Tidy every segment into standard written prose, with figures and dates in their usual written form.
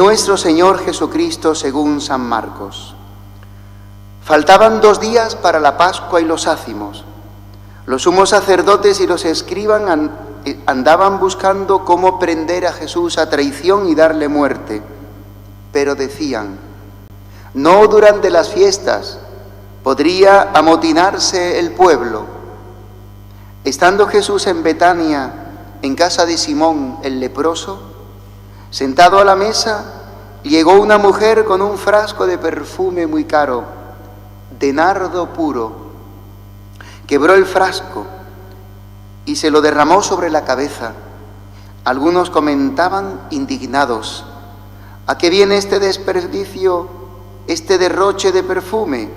Nuestro Señor Jesucristo según San Marcos. Faltaban 2 días para la Pascua y los ácimos. Los sumos sacerdotes y los escribas andaban buscando cómo prender a Jesús a traición y darle muerte. Pero decían: no durante las fiestas, podría amotinarse el pueblo. Estando Jesús en Betania, en casa de Simón el leproso, sentado a la mesa, llegó una mujer con un frasco de perfume muy caro, de nardo puro. Quebró el frasco y se lo derramó sobre la cabeza. Algunos comentaban indignados: ¿a qué viene este desperdicio, este derroche de perfume?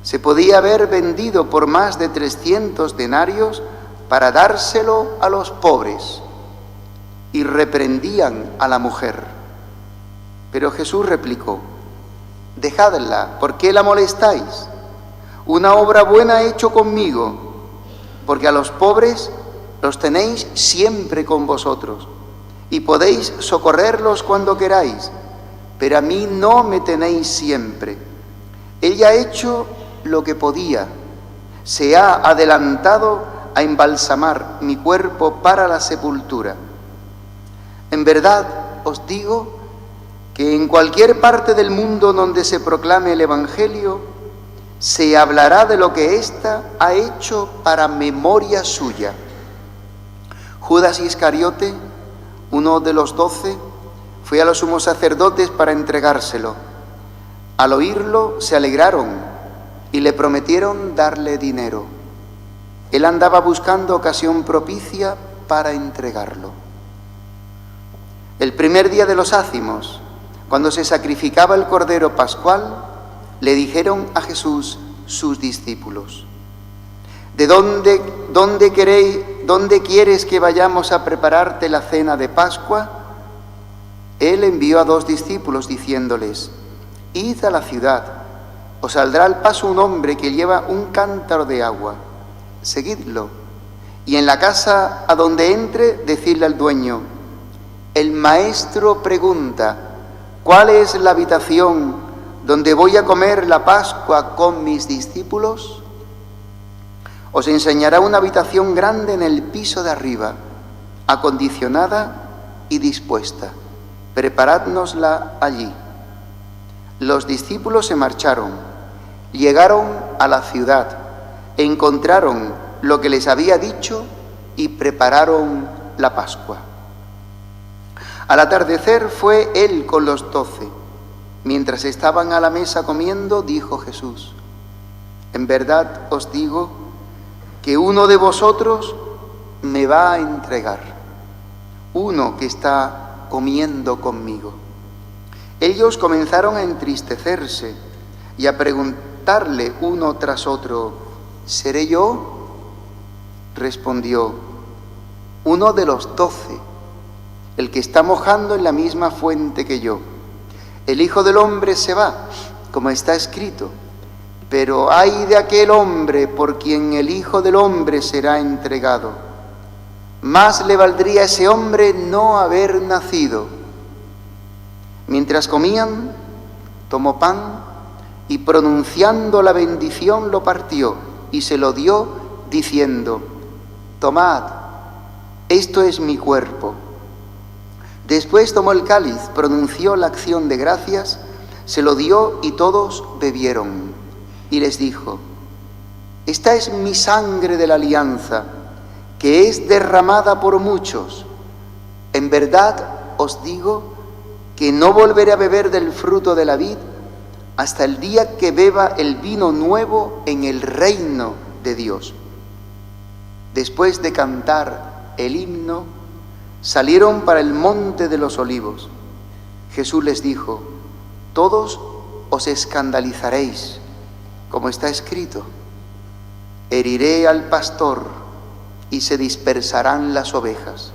Se podía haber vendido por más de 300 denarios para dárselo a los pobres. Y reprendían a la mujer. Pero Jesús replicó: dejadla, ¿por qué la molestáis? Una obra buena he hecho conmigo, porque a los pobres los tenéis siempre con vosotros, y podéis socorrerlos cuando queráis, pero a mí no me tenéis siempre. Ella ha hecho lo que podía, se ha adelantado a embalsamar mi cuerpo para la sepultura. En verdad os digo que en cualquier parte del mundo donde se proclame el Evangelio, se hablará de lo que ésta ha hecho para memoria suya. Judas Iscariote, uno de los 12, fue a los sumos sacerdotes para entregárselo. Al oírlo se alegraron y le prometieron darle dinero. Él andaba buscando ocasión propicia para entregarlo. El primer día de los ácimos, cuando se sacrificaba el cordero pascual, le dijeron a Jesús sus discípulos: ¿Dónde quieres que vayamos a prepararte la cena de Pascua? Él envió a 2 discípulos diciéndoles: id a la ciudad, os saldrá al paso un hombre que lleva un cántaro de agua, seguidlo, y en la casa a donde entre, decidle al dueño: el maestro pregunta, ¿cuál es la habitación donde voy a comer la Pascua con mis discípulos? Os enseñará una habitación grande en el piso de arriba, acondicionada y dispuesta. Preparádnosla allí. Los discípulos se marcharon, llegaron a la ciudad, encontraron lo que les había dicho y prepararon la Pascua. Al atardecer fue él con los 12. Mientras estaban a la mesa comiendo, dijo Jesús: en verdad os digo que uno de vosotros me va a entregar, uno que está comiendo conmigo. Ellos comenzaron a entristecerse y a preguntarle uno tras otro: ¿seré yo? Respondió: uno de los 12, el que está mojando en la misma fuente que yo. El Hijo del Hombre se va, como está escrito, pero ay de aquel hombre por quien el Hijo del Hombre será entregado. Más le valdría a ese hombre no haber nacido. Mientras comían, tomó pan y pronunciando la bendición lo partió y se lo dio diciendo: tomad, esto es mi cuerpo. Después tomó el cáliz, pronunció la acción de gracias, se lo dio y todos bebieron. Y les dijo: esta es mi sangre de la alianza, que es derramada por muchos. En verdad os digo que no volveré a beber del fruto de la vid hasta el día que beba el vino nuevo en el reino de Dios. Después de cantar el himno, salieron para el monte de los olivos. Jesús les dijo: todos os escandalizaréis, como está escrito: heriré al pastor y se dispersarán las ovejas.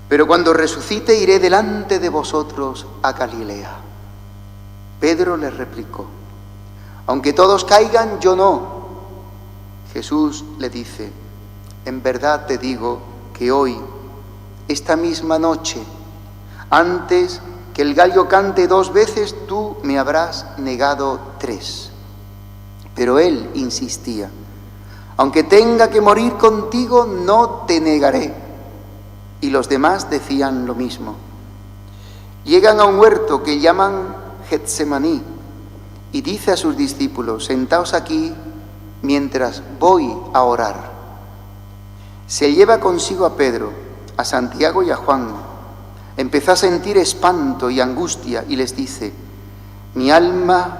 Pero cuando resucite iré delante de vosotros a Galilea. Pedro les replicó: aunque todos caigan, yo no. Jesús le dice: en verdad te digo que hoy, esta misma noche, antes que el gallo cante 2 veces, tú me habrás negado 3. Pero él insistía: aunque tenga que morir contigo, no te negaré. Y los demás decían lo mismo. Llegan a un huerto que llaman Getsemaní y dice a sus discípulos: sentaos aquí mientras voy a orar. Se lleva consigo a Pedro, a Santiago y a Juan. Empezó a sentir espanto y angustia y les dice: mi alma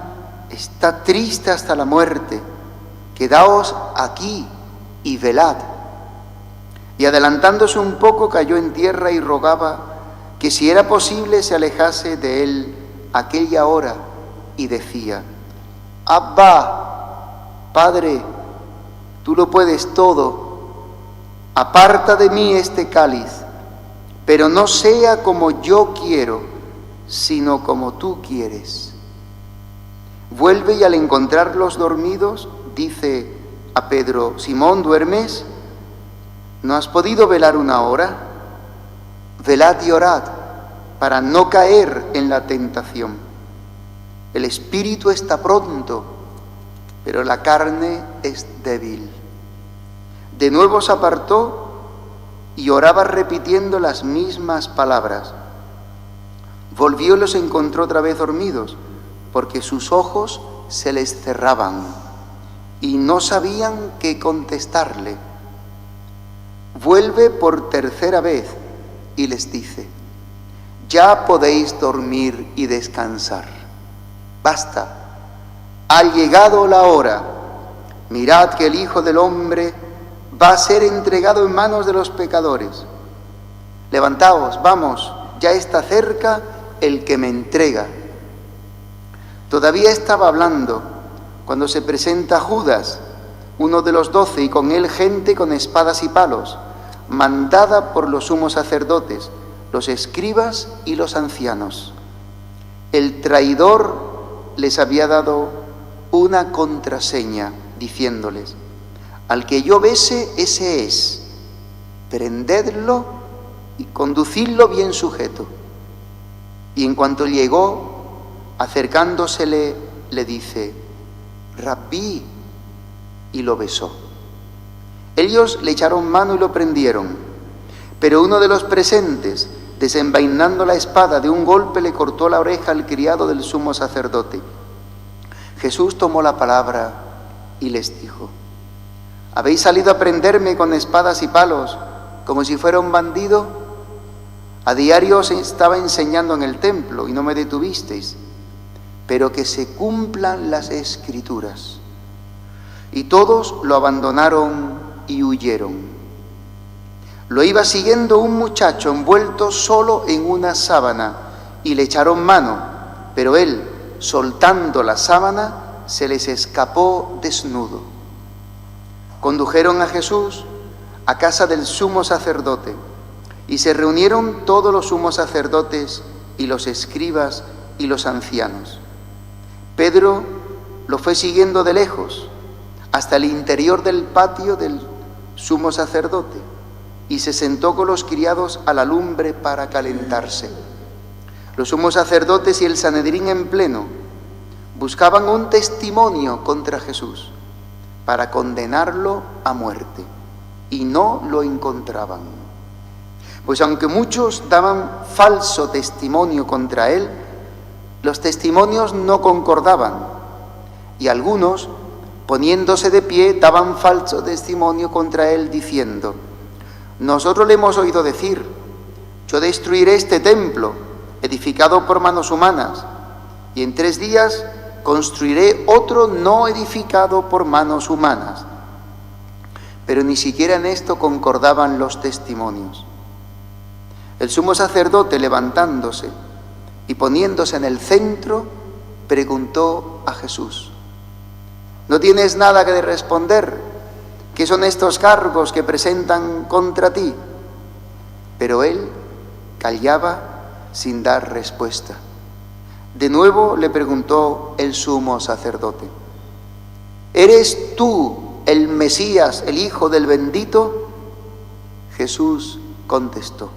está triste hasta la muerte, quedaos aquí y velad. Y adelantándose un poco cayó en tierra y rogaba que si era posible se alejase de él aquella hora, y decía: Abba, Padre, tú lo puedes todo, aparta de mí este cáliz, pero no sea como yo quiero, sino como tú quieres. Vuelve y al encontrarlos dormidos, dice a Pedro: Simón, ¿duermes? ¿No has podido velar 1 hora? Velad y orad, para no caer en la tentación. El espíritu está pronto, pero la carne es débil. De nuevo se apartó y oraba repitiendo las mismas palabras. Volvió y los encontró otra vez dormidos, porque sus ojos se les cerraban y no sabían qué contestarle. Vuelve por 3ª vez y les dice: ya podéis dormir y descansar. Basta, ha llegado la hora. Mirad que el Hijo del Hombre va a ser entregado en manos de los pecadores. Levantaos, vamos, ya está cerca el que me entrega. Todavía estaba hablando cuando se presenta Judas, uno de los 12, y con él gente con espadas y palos, mandada por los sumos sacerdotes, los escribas y los ancianos. El traidor les había dado una contraseña, diciéndoles: al que yo bese, ese es, prendedlo y conducidlo bien sujeto. Y en cuanto llegó, acercándosele, le dice: Rabí, y lo besó. Ellos le echaron mano y lo prendieron, pero uno de los presentes, desenvainando la espada, de un golpe le cortó la oreja al criado del sumo sacerdote. Jesús tomó la palabra y les dijo: ¿habéis salido a prenderme con espadas y palos como si fuera un bandido? A diario os estaba enseñando en el templo y no me detuvisteis, pero que se cumplan las Escrituras. Y todos lo abandonaron y huyeron. Lo iba siguiendo un muchacho envuelto solo en una sábana, y le echaron mano, pero él, soltando la sábana, se les escapó desnudo. Condujeron a Jesús a casa del sumo sacerdote, y se reunieron todos los sumos sacerdotes y los escribas y los ancianos. Pedro lo fue siguiendo de lejos hasta el interior del patio del sumo sacerdote, y se sentó con los criados a la lumbre para calentarse. Los sumos sacerdotes y el Sanedrín en pleno buscaban un testimonio contra Jesús para condenarlo a muerte, y no lo encontraban. Pues aunque muchos daban falso testimonio contra él, los testimonios no concordaban, y algunos, poniéndose de pie, daban falso testimonio contra él, diciendo: nosotros le hemos oído decir: yo destruiré este templo, edificado por manos humanas, y en 3 días construiré otro no edificado por manos humanas. Pero ni siquiera en esto concordaban los testimonios. El sumo sacerdote, levantándose y poniéndose en el centro, preguntó a Jesús: ¿no tienes nada que responder? ¿Qué son estos cargos que presentan contra ti? Pero él callaba sin dar respuesta. De nuevo le preguntó el sumo sacerdote: ¿eres tú el Mesías, el Hijo del Bendito? Jesús contestó: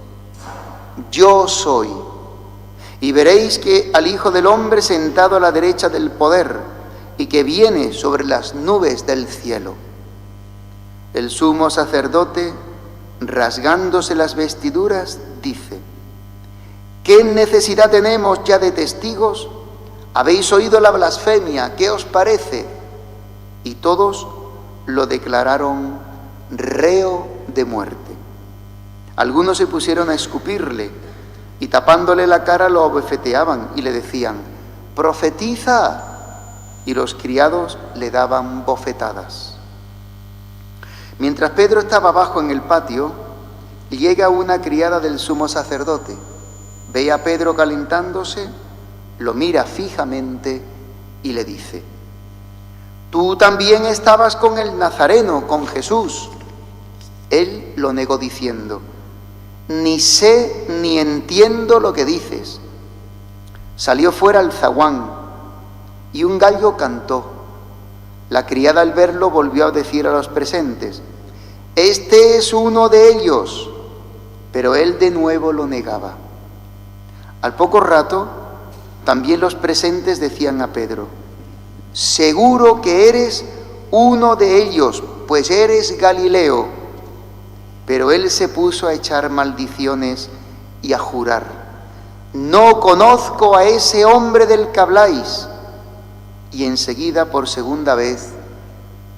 yo soy. Y veréis que al Hijo del Hombre sentado a la derecha del poder y que viene sobre las nubes del cielo. El sumo sacerdote, rasgándose las vestiduras, dice: ¿qué necesidad tenemos ya de testigos? Habéis oído la blasfemia, ¿qué os parece? Y todos lo declararon reo de muerte. Algunos se pusieron a escupirle y tapándole la cara lo abofeteaban y le decían: profetiza. Y los criados le daban bofetadas. Mientras Pedro estaba abajo en el patio, llega una criada del sumo sacerdote. Ve a Pedro calentándose, lo mira fijamente y le dice: tú también estabas con el Nazareno, con Jesús. Él lo negó diciendo: ni sé ni entiendo lo que dices. Salió fuera el zaguán y un gallo cantó. La criada al verlo volvió a decir a los presentes: este es uno de ellos. Pero él de nuevo lo negaba. Al poco rato, también los presentes decían a Pedro: seguro que eres uno de ellos, pues eres Galileo. Pero él se puso a echar maldiciones y a jurar: no conozco a ese hombre del que habláis. Y enseguida, por segunda vez,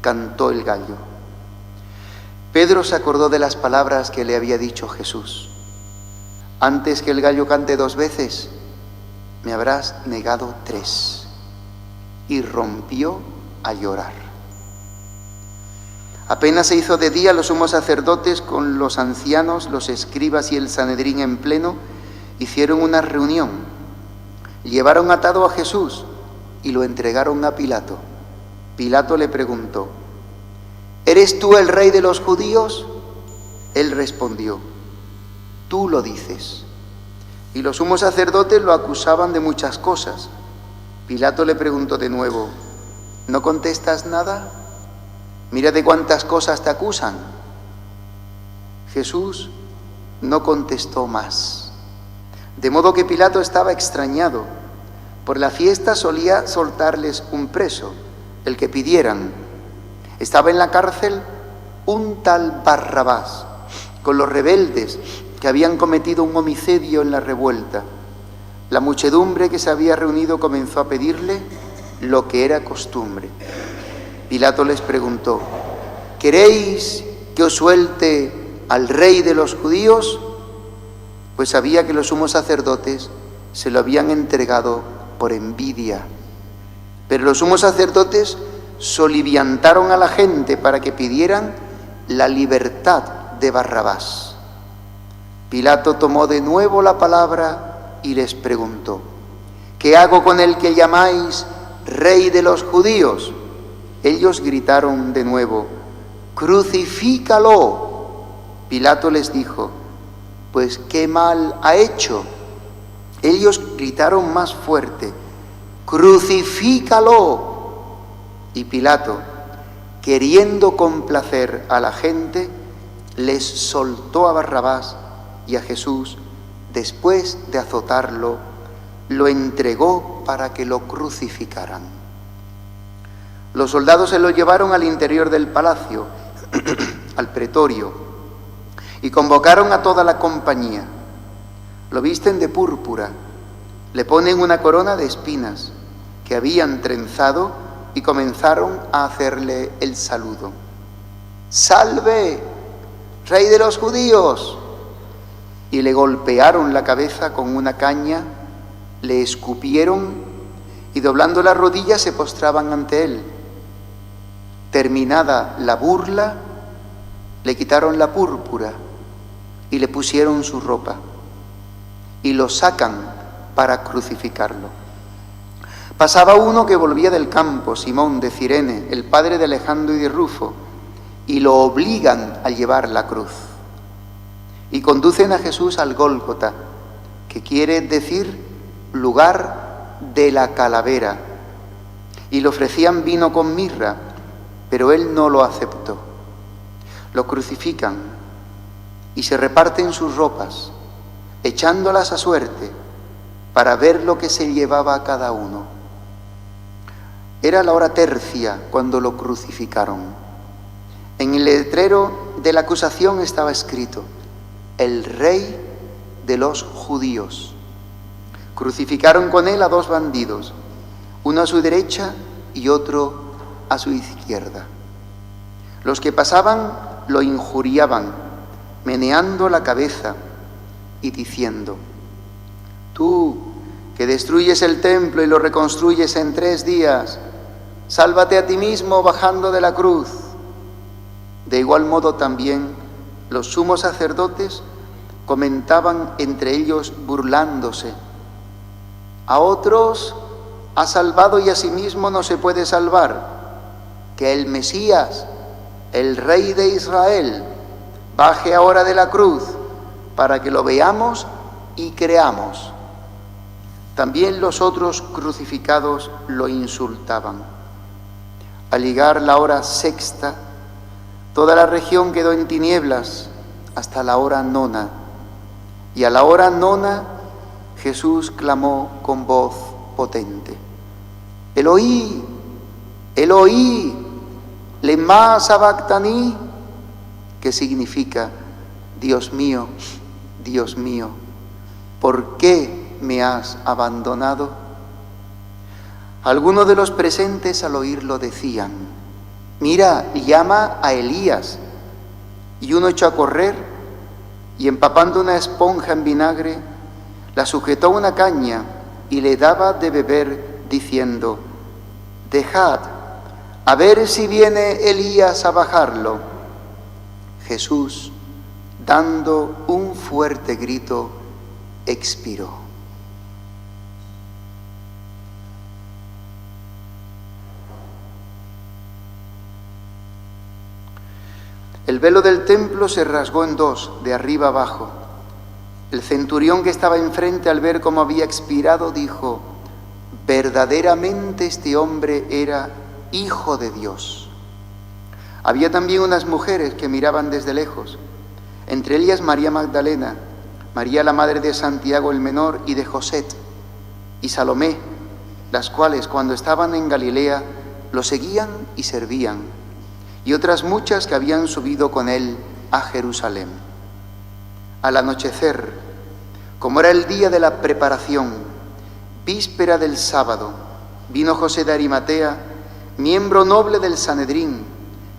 cantó el gallo. Pedro se acordó de las palabras que le había dicho Jesús: antes que el gallo cante 2 veces, me habrás negado 3. Y rompió a llorar. Apenas se hizo de día, los sumos sacerdotes con los ancianos, los escribas y el Sanedrín en pleno hicieron una reunión. Llevaron atado a Jesús y lo entregaron a Pilato. Pilato le preguntó: ¿eres tú el rey de los judíos? Él respondió: tú lo dices. Y los sumos sacerdotes lo acusaban de muchas cosas. Pilato le preguntó de nuevo: ¿no contestas nada? Mira de cuántas cosas te acusan. Jesús no contestó más. De modo que Pilato estaba extrañado. Por la fiesta solía soltarles un preso, el que pidieran. Estaba en la cárcel un tal Barrabás, con los rebeldes que habían cometido un homicidio en la revuelta. La muchedumbre que se había reunido comenzó a pedirle lo que era costumbre. Pilato les preguntó: ¿queréis que os suelte al rey de los judíos? Pues sabía que los sumos sacerdotes se lo habían entregado por envidia. Pero los sumos sacerdotes soliviantaron a la gente para que pidieran la libertad de Barrabás. Pilato tomó de nuevo la palabra y les preguntó: ¿qué hago con el que llamáis rey de los judíos? Ellos gritaron de nuevo: ¡crucifícalo! Pilato les dijo: pues ¿qué mal ha hecho? Ellos gritaron más fuerte: ¡crucifícalo! Y Pilato, queriendo complacer a la gente, les soltó a Barrabás, y a Jesús, después de azotarlo, lo entregó para que lo crucificaran. Los soldados se lo llevaron al interior del palacio, al pretorio, y convocaron a toda la compañía. Lo visten de púrpura, le ponen una corona de espinas que habían trenzado y comenzaron a hacerle el saludo. ¡Salve, rey de los judíos! Y le golpearon la cabeza con una caña, le escupieron y doblando las rodillas se postraban ante él. Terminada la burla, le quitaron la púrpura y le pusieron su ropa y lo sacan para crucificarlo. Pasaba uno que volvía del campo, Simón de Cirene, el padre de Alejandro y de Rufo, y lo obligan a llevar la cruz. Y conducen a Jesús al Gólgota, que quiere decir lugar de la calavera, y le ofrecían vino con mirra, pero él no lo aceptó. Lo crucifican y se reparten sus ropas, echándolas a suerte, para ver lo que se llevaba a cada uno. Era la hora tercia cuando lo crucificaron. En el letrero de la acusación estaba escrito: el Rey de los judíos. Crucificaron con él a dos bandidos, uno a su derecha y otro a su izquierda. Los que pasaban lo injuriaban, meneando la cabeza y diciendo: tú, que destruyes el templo y lo reconstruyes en 3 días, sálvate a ti mismo bajando de la cruz. De igual modo también los sumos sacerdotes comentaban entre ellos burlándose: a otros ha salvado y a sí mismo no se puede salvar. Que el Mesías, el Rey de Israel, baje ahora de la cruz para que lo veamos y creamos. También los otros crucificados lo insultaban. Al llegar la hora sexta, toda la región quedó en tinieblas hasta la hora 9. Y a la hora 9 Jesús clamó con voz potente: Eloí, Eloí, lema sabactani, que significa: Dios mío, ¿por qué me has abandonado? Algunos de los presentes al oírlo decían: mira, llama a Elías. Y uno echó a correr y, empapando una esponja en vinagre, la sujetó a una caña y le daba de beber, diciendo: dejad, a ver si viene Elías a bajarlo. Jesús, dando un fuerte grito, expiró. El velo del templo se rasgó en 2, de arriba abajo. El centurión que estaba enfrente, al ver cómo había expirado, dijo: verdaderamente este hombre era Hijo de Dios. Había también unas mujeres que miraban desde lejos, entre ellas María Magdalena, María la madre de Santiago el menor y de José, y Salomé, las cuales cuando estaban en Galilea lo seguían y servían, y otras muchas que habían subido con él a Jerusalén. Al anochecer, como era el día de la preparación, víspera del sábado, vino José de Arimatea, miembro noble del Sanedrín,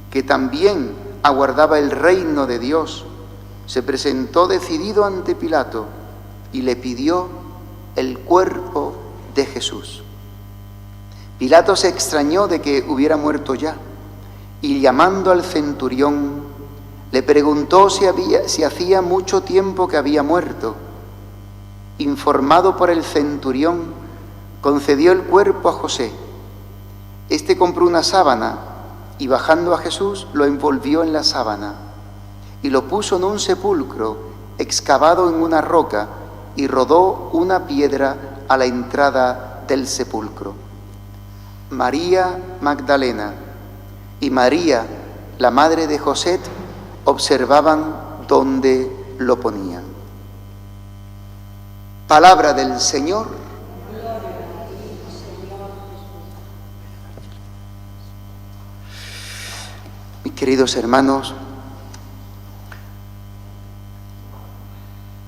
que también aguardaba el reino de Dios. Se presentó decidido ante Pilato y le pidió el cuerpo de Jesús. Pilato se extrañó de que hubiera muerto ya, y llamando al centurión, le preguntó si hacía mucho tiempo que había muerto. Informado por el centurión, concedió el cuerpo a José. Este compró una sábana y, bajando a Jesús, lo envolvió en la sábana y lo puso en un sepulcro excavado en una roca, y rodó una piedra a la entrada del sepulcro. María Magdalena y María, la madre de José, observaban dónde lo ponían. Palabra del Señor. Mis queridos hermanos,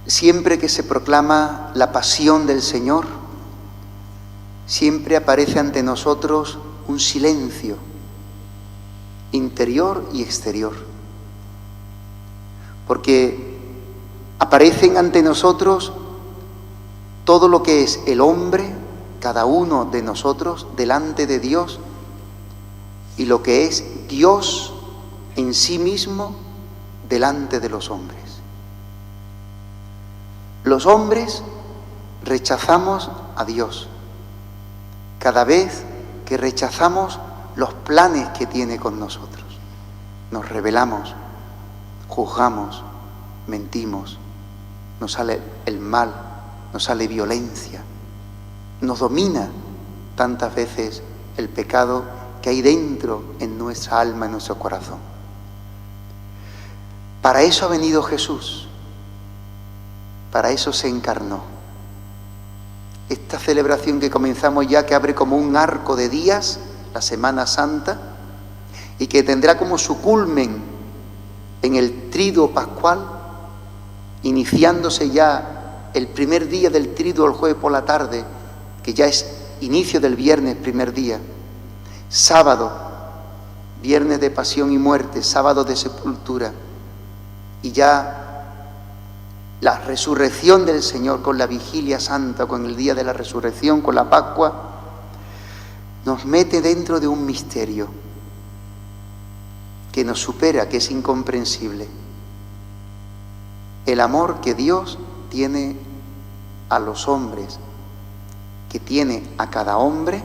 siempre que se proclama la pasión del Señor, siempre aparece ante nosotros un silencio interior y exterior, porque aparecen ante nosotros todo lo que es el hombre, cada uno de nosotros, delante de Dios, y lo que es Dios en sí mismo delante de los hombres. Los hombres rechazamos a Dios cada vez que rechazamos los planes que tiene con nosotros. Nos rebelamos, juzgamos, mentimos, nos sale el mal, nos sale violencia, nos domina tantas veces el pecado que hay dentro en nuestra alma, en nuestro corazón. Para eso ha venido Jesús, para eso se encarnó. esta celebración que comenzamos ya, que abre como un arco de días, la Semana Santa, y que tendrá como su culmen en el Triduo Pascual, iniciándose ya el primer día del Triduo el jueves por la tarde, que ya es inicio del viernes, primer día, sábado, viernes de pasión y muerte, sábado de sepultura, y ya la resurrección del Señor con la vigilia santa, con el día de la resurrección, con la Pascua, nos mete dentro de un misterio que nos supera, que es incomprensible. El amor que Dios tiene a los hombres, que tiene a cada hombre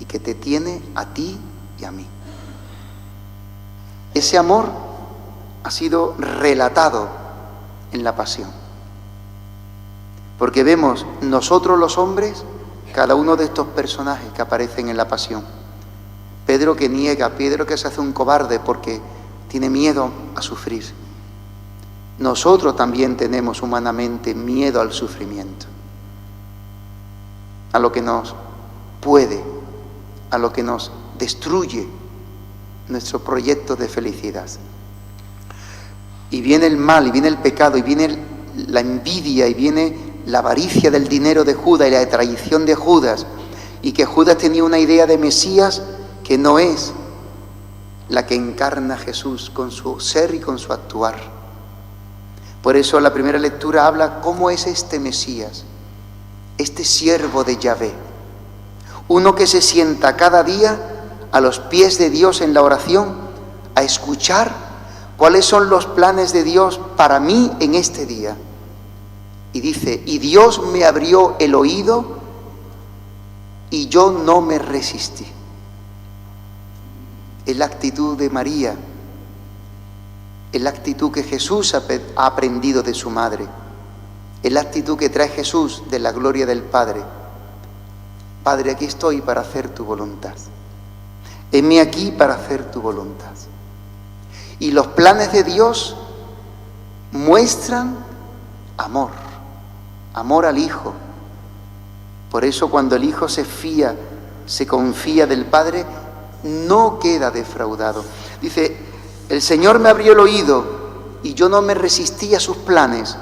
y que te tiene a ti y a mí. Ese amor ha sido relatado en la pasión, porque vemos nosotros los hombres cada uno de estos personajes que aparecen en la pasión. Pedro que niega, Pedro que se hace un cobarde porque tiene miedo a sufrir. Nosotros también tenemos humanamente miedo al sufrimiento, a lo que nos puede, a lo que nos destruye nuestro proyecto de felicidad. Y viene el mal, y viene el pecado, y viene la envidia, y viene la avaricia del dinero de Judas y la traición de Judas, y que Judas tenía una idea de Mesías que no es la que encarna Jesús con su ser y con su actuar. Por eso la primera lectura habla cómo es este Mesías, este siervo de Yahvé, uno que se sienta cada día a los pies de Dios en la oración a escuchar ¿cuáles son los planes de Dios para mí en este día? Y dice, y Dios me abrió el oído y yo no me resistí. Es la actitud de María, es la actitud que Jesús ha aprendido de su madre, es la actitud que trae Jesús de la gloria del Padre. Padre, aquí estoy para hacer tu voluntad. Heme aquí para hacer tu voluntad. Y los planes de Dios muestran amor, amor al Hijo. Por eso cuando el Hijo se confía del Padre, no queda defraudado. Dice, el Señor me abrió el oído y yo no me resistí a sus planes,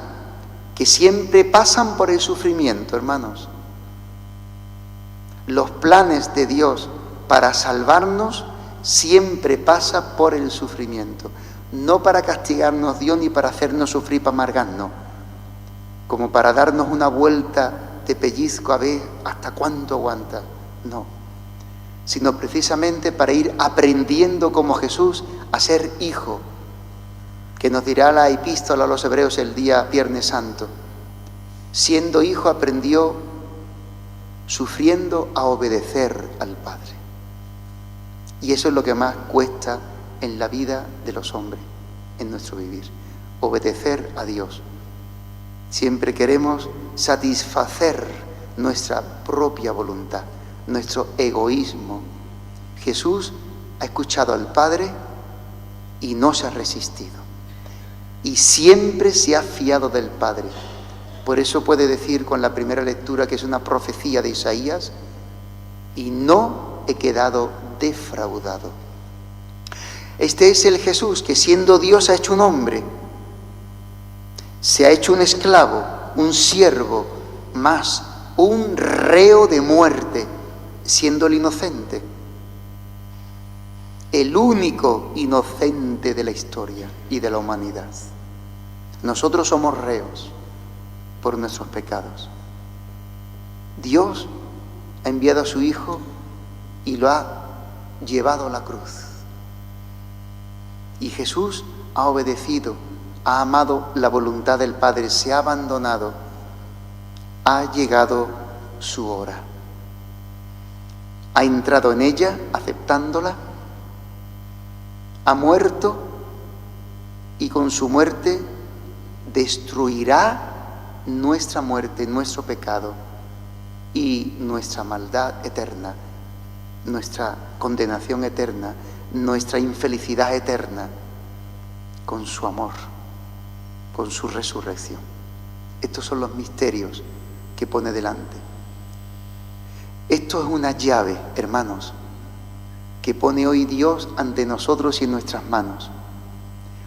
que siempre pasan por el sufrimiento, hermanos. Los planes de Dios para salvarnos siempre pasa por el sufrimiento, no para castigarnos Dios ni para hacernos sufrir, para amargarnos, como para darnos una vuelta de pellizco a ver hasta cuánto aguanta, no, sino precisamente para ir aprendiendo como Jesús a ser hijo, que nos dirá la epístola a los hebreos el día Viernes Santo. Siendo hijo aprendió, sufriendo, a obedecer al Padre. Y eso es lo que más cuesta en la vida de los hombres, en nuestro vivir, obedecer a Dios. Siempre queremos satisfacer nuestra propia voluntad, nuestro egoísmo. Jesús ha escuchado al Padre y no se ha resistido. Y siempre se ha fiado del Padre. Por eso puede decir con la primera lectura que es una profecía de Isaías, y no he quedado defraudado. Este es el Jesús que siendo Dios ha hecho un hombre, se ha hecho un esclavo, un siervo, más un reo de muerte, siendo el inocente, el único inocente de la historia y de la humanidad. Nosotros somos reos por nuestros pecados. Dios ha enviado a su Hijo y lo ha llevado a la cruz. Y Jesús ha obedecido, ha amado la voluntad del Padre, se ha abandonado. Ha llegado su hora. Ha entrado en ella, aceptándola, ha muerto y con su muerte destruirá nuestra muerte, nuestro pecado y nuestra maldad eterna, nuestra condenación eterna, nuestra infelicidad eterna, con su amor, con su resurrección. Estos son los misterios que pone delante. Esto es una llave, hermanos, que pone hoy Dios ante nosotros y en nuestras manos.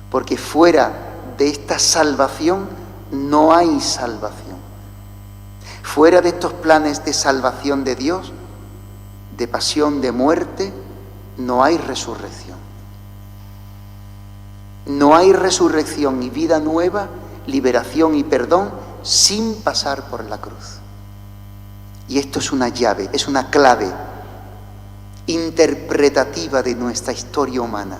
Porque fuera de esta salvación no hay salvación. Fuera de estos planes de salvación de Dios, de pasión, de muerte, no hay resurrección. No hay resurrección y vida nueva, liberación y perdón sin pasar por la cruz. Y esto es una llave, es una clave interpretativa de nuestra historia humana.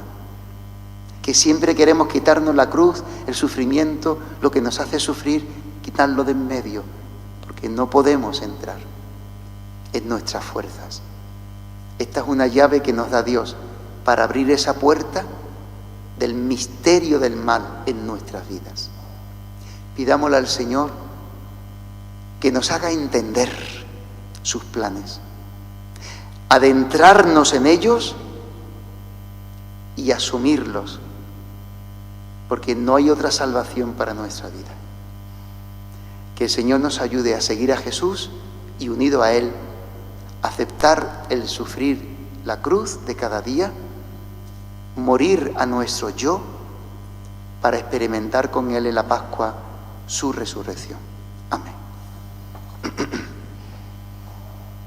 Que siempre queremos quitarnos la cruz, el sufrimiento, lo que nos hace sufrir, quitarlo de en medio, porque no podemos entrar en nuestras fuerzas. Esta es una llave que nos da Dios para abrir esa puerta del misterio del mal en nuestras vidas. Pidámosle al Señor que nos haga entender sus planes, adentrarnos en ellos y asumirlos, porque no hay otra salvación para nuestra vida. Que el Señor nos ayude a seguir a Jesús y, unido a Él, aceptar el sufrir la cruz de cada día, morir a nuestro yo para experimentar con Él en la Pascua su resurrección.